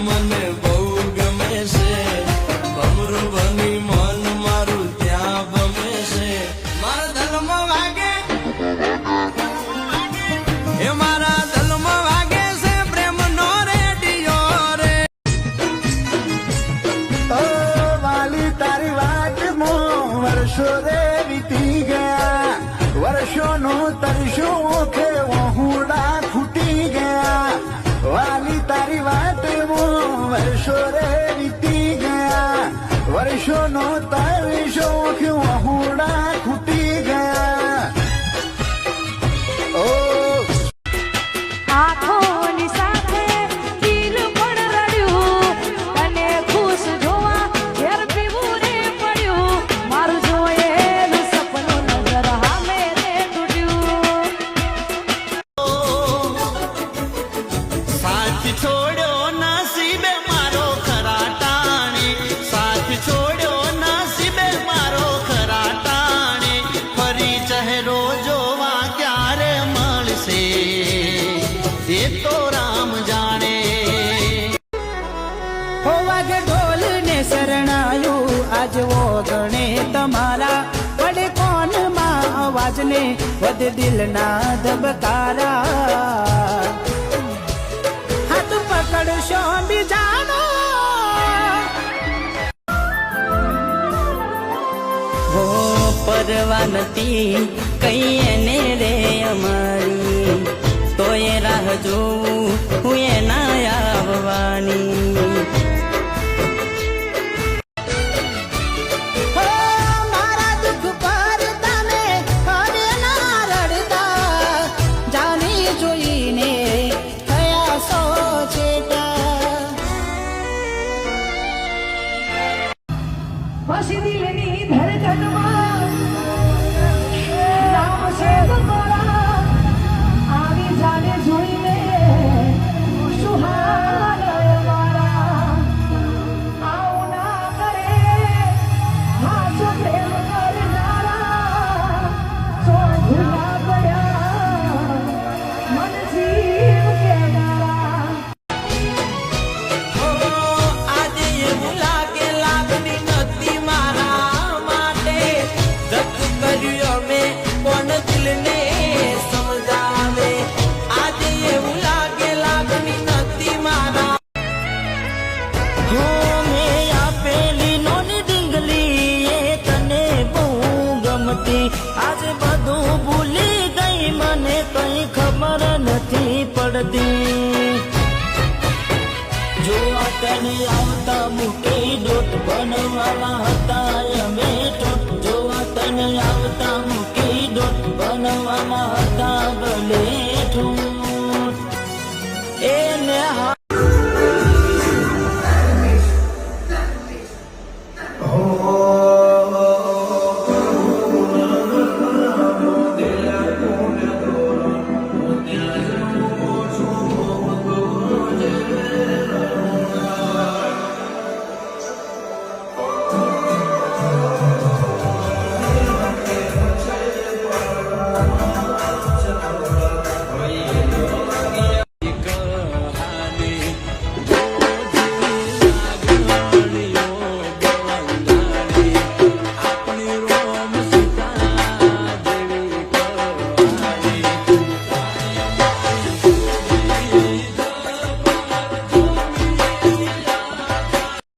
મને બહુ ગમે છે, ભમરું બની મન મારું ત્યાં ગમે છે. મારા દિલમાં વાગે એ મારા દિલમાં વાગે છે પ્રેમનો રેડિયો રે. ઓ વાલી તારી વાતમાં વર્ષો રે વીતી ગયા, વર્ષોનું તરશું ઓખે વહુડા ખૂટી ગયા. વાલી તારી વાતમાં વર્ષો રે વીતી ગયા, વર્ષોનો તરશો ઓખે વહુડા ખૂટી ગયા. ઓ આંખોની સાથે દિલ પણ રડ્યું, તને ખુશ જોવા ઘેર પીવું રે પડ્યું. મારું જોયેલું સપનું નજર સામે રે તૂટ્યું. સાથ છોડ્યો નસીબે મારો ખરા ટાણે, સાથ છોડ્યો નસીબે મારો ખરા ટાણે. ફરી ચહેરો જોવા ક્યારે મળશે એ તો રામ જાણે. હો વાગે ઢોલ ને શરણાયું આજ ઓગણે તમારા, પડે કોનમાં અવાજ ને વધે દિલના ધબકારા. હાથ પકડશો બીજાનો હો પરવા નથી કઈ એને રે અમારી, તોય રાહ જોઉં હું એના આવવાની. હો મારા દુઃખ પર તમે હવે ના રડતા, જાણી જોઈને થયા સો છેટા. પછી દિલની ધડકનમાં નામ છે તમારા, આવી જાને જોઈને સુહાના મારા. આવું ના કરે હાચો પ્રેમ કરનારા, સોંધના પડ્યા મન જીવ કેનારા. આજે એવું લાગે લાગણી નથી મારા માટે, ધક કર્યું અમે કોણ દિલને સમજાવે. આજે એવું લાગે લાગણી નથી મારા. હો મેં આપેલી નોની ડીંગલી એ તને બહુ ગમતી, આજે બધું ભૂલી ગઈ મને કઈ ખબર નથી પડતી. જો તને આવતા મૂકી ડોટ બનવાના હતા અમે ટોટ